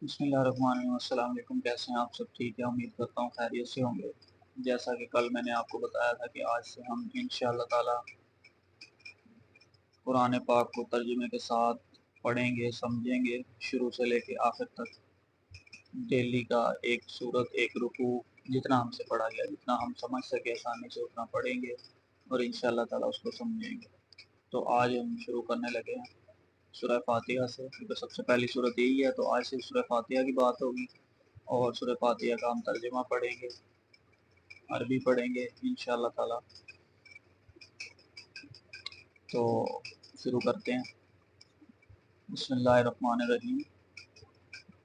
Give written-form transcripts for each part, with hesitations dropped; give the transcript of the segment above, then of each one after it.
بسم اللہ الرحمن الرحیم۔ السلام علیکم، کیسے ہیں آپ سب؟ ٹھیک ہے، امید کرتا ہوں خیریت سے ہوں گے۔ جیسا کہ کل میں نے آپ کو بتایا تھا کہ آج سے ہم انشاءاللہ تعالی قرآن پاک کو ترجمے کے ساتھ پڑھیں گے، سمجھیں گے، شروع سے لے کے آخر تک۔ ڈیلی کا ایک سورت، ایک رکوع، جتنا ہم سے پڑھا گیا، جتنا ہم سمجھ سکے آسانی سے اتنا پڑھیں گے اور انشاءاللہ تعالی اس کو سمجھیں گے۔ تو آج ہم شروع کرنے لگے ہیں سورہ فاتحہ سے، کیونکہ سب سے پہلی سورت یہی ہے، تو آج سے سورہ فاتحہ کی بات ہوگی اور سورہ فاتحہ کا ہم ترجمہ پڑھیں گے، عربی پڑھیں گے انشاءاللہ تعالی۔ تو شروع کرتے ہیں۔ بسم اللہ الرحمن الرحیم۔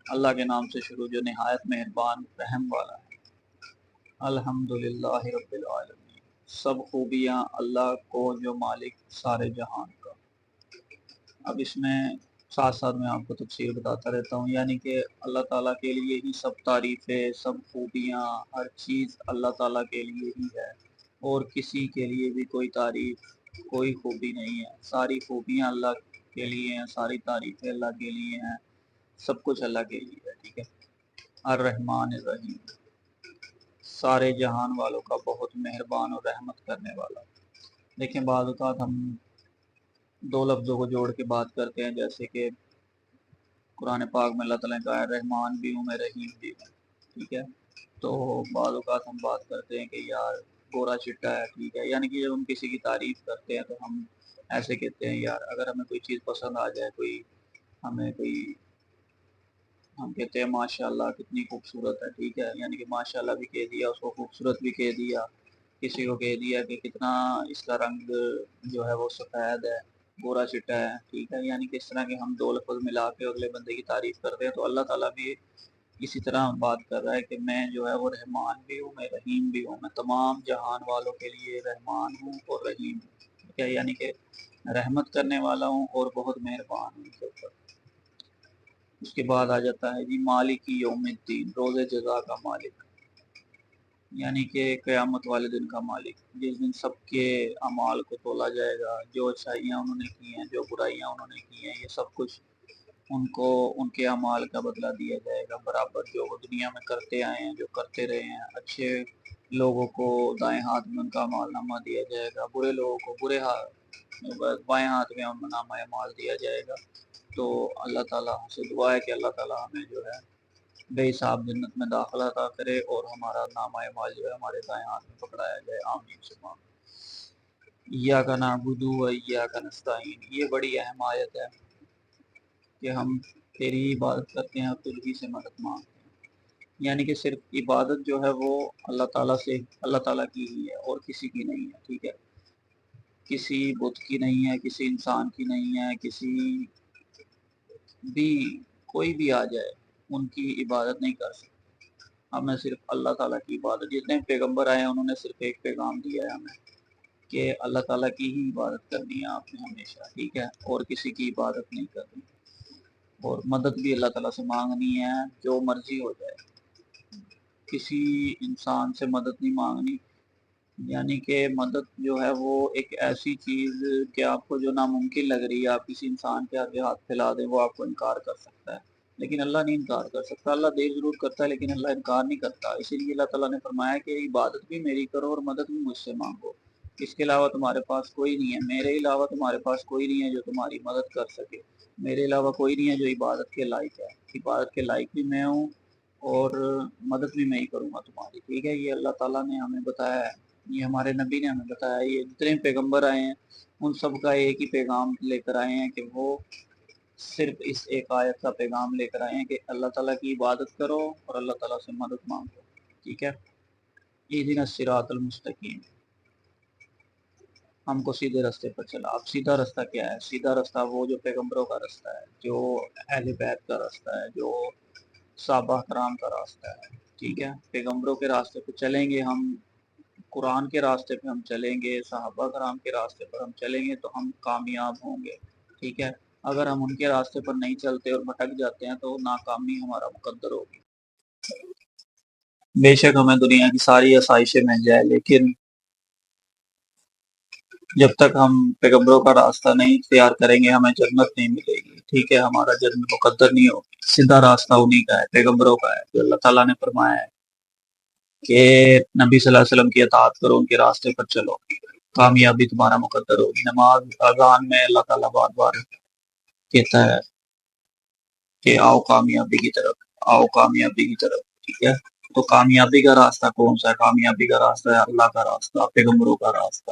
اللہ کے نام سے شروع جو نہایت مہربان رحم والا ہے۔ الحمدللہ رب العالمین، سب خوبیاں اللہ کو جو مالک سارے جہان کا۔ اب اس میں ساتھ ساتھ میں آپ کو تفسیر بتاتا رہتا ہوں، یعنی کہ اللہ تعالیٰ کے لیے ہی سب تعریفیں، سب خوبیاں، ہر چیز اللہ تعالیٰ کے لیے ہی ہے، اور کسی کے لیے بھی کوئی تعریف، کوئی خوبی نہیں ہے۔ ساری خوبیاں اللہ کے لیے ہیں، ساری تعریفیں اللہ کے لیے ہیں، سب کچھ اللہ کے لیے ہے، ٹھیک ہے۔ الرحمن الرحیم، سارے جہان والوں کا بہت مہربان اور رحمت کرنے والا۔ دیکھیں بعض اوقات ہم دو لفظوں کو جوڑ کے بات کرتے ہیں، جیسے کہ قرآن پاک میں اللہ تعالیٰ نے کہا ہے رحمان بھی ہوں میں، رحیم بھی ہوں، ٹھیک ہے۔ تو بعض اوقات ہم بات کرتے ہیں کہ یار گورا چٹا ہے، ٹھیک ہے، یعنی کہ جب ہم کسی کی تعریف کرتے ہیں تو ہم ایسے کہتے ہیں یار اگر ہمیں کوئی چیز پسند آ جائے، ہمیں کوئی ہم کہتے ہیں ماشاء اللہ کتنی خوبصورت ہے، ٹھیک ہے، یعنی کہ ماشاء اللہ بھی کہہ دیا، اس کو خوبصورت بھی کہہ دیا، کسی کو کہہ دیا کہ کتنا اس کا رنگ جو ہے وہ سفید ہے، گورا چٹا ہے، ٹھیک ہے، یعنی کہ اس طرح کے ہم دو لفظ ملا کے اگلے بندے کی تعریف کرتے ہیں۔ تو اللہ تعالیٰ بھی اسی طرح بات کر رہا ہے کہ میں جو ہے وہ رحمان بھی ہوں، میں رحیم بھی ہوں، میں تمام جہان والوں کے لیے رحمان ہوں اور رحیم ہوں، ٹھیک ہے، یعنی کہ رحمت کرنے والا ہوں اور بہت مہربان ہوں ان کے اوپر۔ اس کے بعد آ جاتا ہے جی مالک یوم الدین، روز جزا کا مالک، یعنی کہ قیامت والے دن کا مالک، جس دن سب کے اعمال کو تولا جائے گا، جو اچھائیاں انہوں نے کی ہیں، جو برائیاں انہوں نے کی ہیں، یہ سب کچھ ان کو ان کے اعمال کا بدلہ دیا جائے گا برابر، جو وہ دنیا میں کرتے آئے ہیں، جو کرتے رہے ہیں۔ اچھے لوگوں کو دائیں ہاتھ میں ان کا اعمال نامہ دیا جائے گا، برے لوگوں کو برے بائیں ہاتھ میں نامہ اعمال دیا جائے گا۔ تو اللہ تعالیٰ سے دعا ہے کہ اللہ تعالیٰ ہمیں جو ہے بے حساب جنت میں داخلہ عطا کرے اور ہمارا نامہ اعمال جو ہے ہمارے دائیں ہاتھ میں پکڑایا جائے، آمین ثم آمین۔ ایاک نعبد و ایاک نستعین، یہ بڑی اہم آیت ہے کہ ہم تیری عبادت کرتے ہیں اور تجھ ہی سے مدد مانگتے ہیں، یعنی کہ صرف عبادت جو ہے وہ اللہ تعالیٰ سے، اللہ تعالیٰ کی ہی ہے اور کسی کی نہیں ہے، ٹھیک ہے، کسی بت کی نہیں ہے، کسی انسان کی نہیں ہے، کسی بھی کوئی بھی آ جائے ان کی عبادت نہیں کر سکتے۔ ہمیں صرف اللہ تعالیٰ کی عبادت، جتنے پیغمبر آئے ہیں انہوں نے صرف ایک پیغام دیا ہے ہمیں کہ اللہ تعالیٰ کی ہی عبادت کرنی ہے آپ نے ہمیشہ، ٹھیک ہے، اور کسی کی عبادت نہیں کرنی، اور مدد بھی اللہ تعالیٰ سے مانگنی ہے، جو مرضی ہو جائے، کسی انسان سے مدد نہیں مانگنی، یعنی کہ مدد جو ہے وہ ایک ایسی چیز کہ آپ کو جو ناممکن لگ رہی ہے، آپ کسی انسان کے آگے ہاتھ پھیلا دیں، وہ آپ کو انکار کر سکتا ہے، لیکن اللہ نہیں انکار کر سکتا۔ اللہ دیر ضرور کرتا ہے لیکن اللہ انکار نہیں کرتا، اسی لیے اللہ تعالیٰ نے فرمایا کہ عبادت بھی میری کرو اور مدد بھی مجھ سے مانگو، اس کے علاوہ تمہارے پاس کوئی نہیں ہے، میرے علاوہ تمہارے پاس کوئی نہیں ہے جو تمہاری مدد کر سکے، میرے علاوہ کوئی نہیں ہے جو عبادت کے لائق ہے، عبادت کے لائق بھی میں ہوں اور مدد بھی میں ہی کروں گا تمہاری، ٹھیک ہے۔ یہ اللہ تعالیٰ نے ہمیں بتایا ہے، یہ ہمارے نبی نے ہمیں بتایا، یہ جتنے پیغمبر آئے ہیں ان سب کا ایک ہی پیغام لے کر آئے ہیں کہ وہ صرف اس ایک آیت کا پیغام لے کر آئے ہیں کہ اللہ تعالیٰ کی عبادت کرو اور اللہ تعالیٰ سے مدد مانگو، ٹھیک ہے۔ اہدنا الصراط المستقیم، ہم کو سیدھے راستے پر چلا۔ اب سیدھا راستہ کیا ہے؟ سیدھا راستہ وہ جو پیغمبروں کا راستہ ہے، جو اہل بیت کا راستہ ہے، جو صحابہ کرام کا راستہ ہے، ٹھیک ہے۔ پیغمبروں کے راستے پہ چلیں گے ہم، قرآن کے راستے پہ ہم چلیں گے، صحابہ کرام کے راستے پر ہم چلیں گے تو ہم کامیاب ہوں گے، ٹھیک ہے۔ اگر ہم ان کے راستے پر نہیں چلتے اور بھٹک جاتے ہیں تو ناکامی ہمارا مقدر ہوگی۔ بے شک ہمیں دنیا کی ساری آسائشیں مل جائے لیکن جب تک ہم پیغمبروں کا راستہ نہیں اختیار کریں گے ہمیں جنت نہیں ملے گی، ٹھیک ہے، ہمارا جنت مقدر نہیں ہو، سیدھا راستہ انہی کا ہے، پیغمبروں کا ہے، جو اللہ تعالیٰ نے فرمایا ہے کہ نبی صلی اللہ علیہ وسلم کی اطاعت کرو، ان کے راستے پر چلو، کامیابی تمہارا مقدر ہوگی۔ نماز اذان میں اللہ تعالیٰ بار بار کہتا ہے کہ آؤ کامیابی کی طرف، آؤ کامیابی کی طرف، ٹھیک ہے۔ تو کامیابی کا راستہ کون سا ہے؟ کامیابی کا راستہ ہے اللہ کا راستہ، پیغمبروں کا راستہ،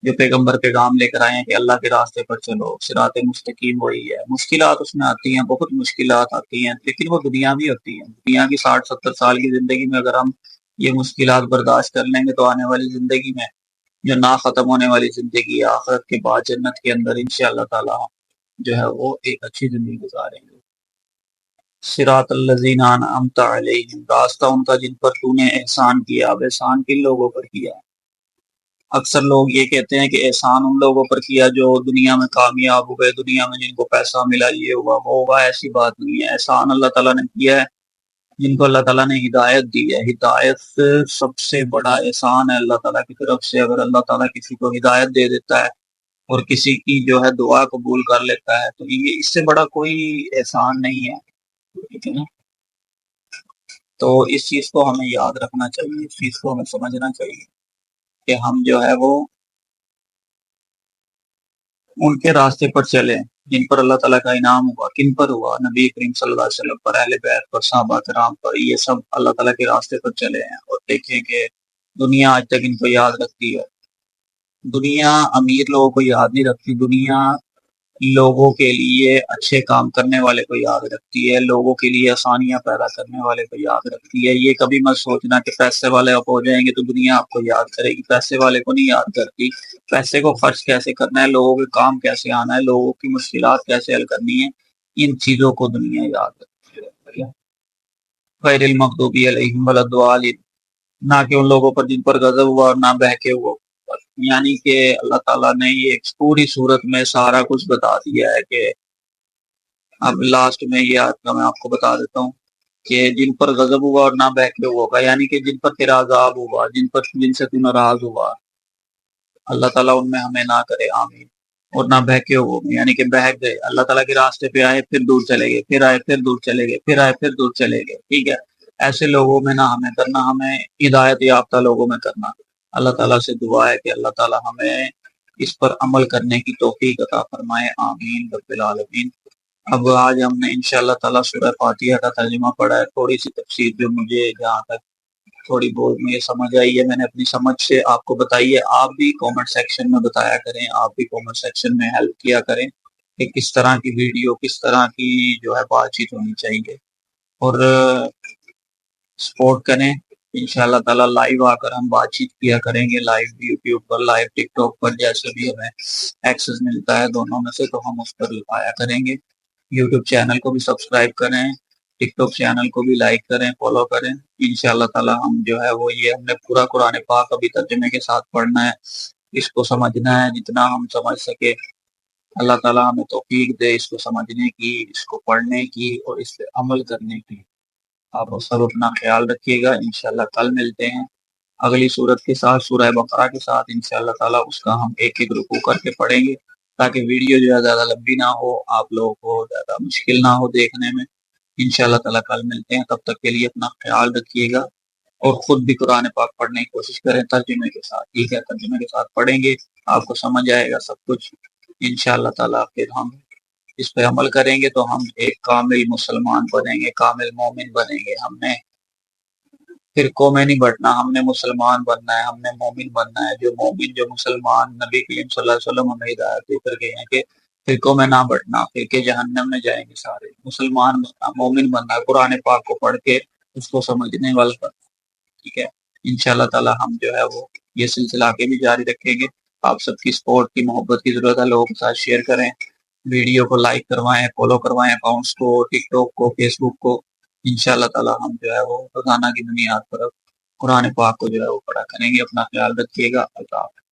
جو پیغمبر پیغام لے کر آئے ہیں کہ اللہ کے راستے پر چلو، صراط مستقیم وہی ہے۔ مشکلات اس میں آتی ہیں، بہت مشکلات آتی ہیں، لیکن وہ دنیاوی ہوتی ہیں۔ دنیا کی 60-70 سال کی زندگی میں اگر ہم یہ مشکلات برداشت کر لیں گے تو آنے والی زندگی میں جو نہ ختم ہونے والی زندگی ہے، آخرت کے بعد جنت کے اندر انشاءاللہ تعالی جو ہے وہ ایک اچھی زندگی گزاریں گے۔ صراط الذین انعمت علیہم، راستہ ان کا جن پر تو نے احسان کیا۔ اب احسان کن لوگوں پر کیا؟ اکثر لوگ یہ کہتے ہیں کہ احسان ان لوگوں پر کیا جو دنیا میں کامیاب ہوئے، دنیا میں جن کو پیسہ ملا، یہ ہوا وہ ہوا۔ ایسی بات نہیں ہے، احسان اللہ تعالیٰ نے کیا ہے جن کو اللہ تعالیٰ نے ہدایت دی ہے۔ ہدایت سب سے بڑا احسان ہے اللہ تعالیٰ کی طرف سے۔ اگر اللہ تعالیٰ کسی کو ہدایت دے دیتا ہے اور کسی کی جو ہے دعا قبول کر لیتا ہے تو یہ اس سے بڑا کوئی احسان نہیں ہے، ٹھیک ہے نا۔ تو اس چیز کو ہمیں یاد رکھنا چاہیے، اس چیز کو ہمیں سمجھنا چاہیے کہ ہم جو ہے وہ ان کے راستے پر چلیں جن پر اللہ تعالیٰ کا انعام ہوا۔ کن پر ہوا؟ نبی کریم صلی اللہ علیہ وسلم پر، اہل بیت پر، صحابہ کرام پر، یہ سب اللہ تعالیٰ کے راستے پر چلے ہیں۔ اور دیکھیں کہ دنیا آج تک ان کو یاد رکھتی ہے۔ دنیا امیر لوگوں کو یاد نہیں رکھتی، دنیا لوگوں کے لیے اچھے کام کرنے والے کو یاد رکھتی ہے، لوگوں کے لیے آسانیاں پیدا کرنے والے کو یاد رکھتی ہے۔ یہ کبھی مت سوچنا کہ پیسے والے آپ ہو جائیں گے تو دنیا آپ کو یاد کرے گی، پیسے والے کو نہیں یاد کرتی۔ پیسے کو خرچ کیسے کرنا ہے، لوگوں کے کام کیسے آنا ہے، لوگوں کی مشکلات کیسے حل کرنی ہے، ان چیزوں کو دنیا یاد رکھتی ہے۔ غیر المغضوب علیہم ولا الضالین، نہ کہ ان لوگوں پر جن پر غضب ہوا اور نہ بہکے ہوئے پر۔ یعنی کہ اللہ تعالیٰ نے یہ ایک پوری صورت میں سارا کچھ بتا دیا ہے کہ اب لاسٹ میں یہ آیت کا میں آپ کو بتا دیتا ہوں کہ جن پر غضب ہوا اور نہ بہکے ہوئے ہوگا، یعنی کہ جن پر تیرا عذاب ہوا، جن سے تو ناراض ہوا، اللہ تعالیٰ ان میں ہمیں نہ کرے، آمین۔ اور نہ بہکے ہوئے یعنی کہ بہک گئے، اللہ تعالیٰ کے راستے پہ آئے پھر دور چلے گئے، پھر آئے پھر دور چلے گئے، پھر آئے پھر دور چلے گئے، ٹھیک ہے۔ ایسے لوگوں میں نہ ہمیں کرنا، ہمیں ہدایت یافتہ لوگوں میں کرنا۔ اللہ تعالیٰ سے دعا ہے کہ اللہ تعالیٰ ہمیں اس پر عمل کرنے کی توفیق عطا فرمائے، آمین رب العالمین۔ اب آج ہم نے انشاءاللہ تعالیٰ سورہ فاتحہ کا ترجمہ پڑھا ہے، تھوڑی سی تفسیر جو مجھے جہاں تک تھوڑی بہت مجھے سمجھ آئی ہے میں نے اپنی سمجھ سے آپ کو بتائی ہے۔ آپ بھی کامنٹ سیکشن میں بتایا کریں، آپ بھی کامنٹ سیکشن میں ہیلپ کیا کریں کہ کس طرح کی ویڈیو، کس طرح کی جو ہے بات چیت ہونی چاہیے، اور سپورٹ کریں۔ انشاءاللہ تعالیٰ لائیو آ کر ہم بات چیت کیا کریں گے، لائیو یوٹیوب پر، لائیو ٹک ٹاک پر، جیسے بھی ہمیں ایکسس ملتا ہے دونوں میں سے تو ہم اس پر آیا کریں گے۔ یوٹیوب چینل کو بھی سبسکرائب کریں، ٹک ٹاک چینل کو بھی لائک کریں، فالو کریں۔ انشاءاللہ تعالیٰ ہم جو ہے وہ یہ ہم نے پورا قرآن پاک ابھی ترجمے کے ساتھ پڑھنا ہے، اس کو سمجھنا ہے جتنا ہم سمجھ سکے۔ اللہ تعالیٰ ہمیں توفیق دے اس کو سمجھنے کی، اس کو پڑھنے کی اور اس پہ عمل کرنے کی۔ آپ سب اپنا خیال رکھیے گا، انشاءاللہ کل ملتے ہیں اگلی صورت کے ساتھ، سورہ بقرہ کے ساتھ انشاءاللہ تعالیٰ۔ اس کا ہم ایک ایک رکوع کر کے پڑھیں گے تاکہ ویڈیو جو ہے زیادہ لمبی نہ ہو، آپ لوگوں کو زیادہ مشکل نہ ہو دیکھنے میں۔ انشاءاللہ تعالیٰ کل ملتے ہیں، تب تک کے لیے اپنا خیال رکھیے گا اور خود بھی قرآن پاک پڑھنے کی کوشش کریں ترجمے کے ساتھ، ٹھیک ہے۔ ترجمے کے ساتھ پڑھیں گے آپ کو سمجھ آئے گا سب کچھ انشاءاللہ تعالیٰ۔ پھر ہم اس پہ عمل کریں گے تو ہم ایک کامل مسلمان بنیں گے، کامل مومن بنیں گے۔ ہم نے فرقوں میں نہیں بٹنا، ہم نے مسلمان بننا ہے، ہم نے مومن بننا ہے۔ جو مومن، جو مسلمان نبی کریم صلی اللہ علیہ وسلم ہمیں ہدایت دے کر گئے ہیں کہ فرقوں میں نہ بٹنا، فرقے جہنم میں جائیں گے سارے۔ مسلمان بننا، مومن بننا ہے، قرآن پاک کو پڑھ کے اس کو سمجھنے والا بننا، ٹھیک ہے۔ انشاءاللہ تعالی ہم جو ہے وہ یہ سلسلہ آگے بھی جاری رکھیں گے۔ آپ سب کی سپورٹ کی، محبت کی ضرورت ہے، لوگوں کے ساتھ شیئر کریں، ویڈیو کو لائک کروائیں، فالو کروائیں اکاؤنٹس کو، ٹک ٹاک کو، فیس بک کو۔ انشاءاللہ تعالی ہم جو ہے وہ روزانہ کی بنیاد پر قرآن پاک کو جو ہے وہ پڑھا کریں گے۔ اپنا خیال رکھیے گا، اللہ حافظ۔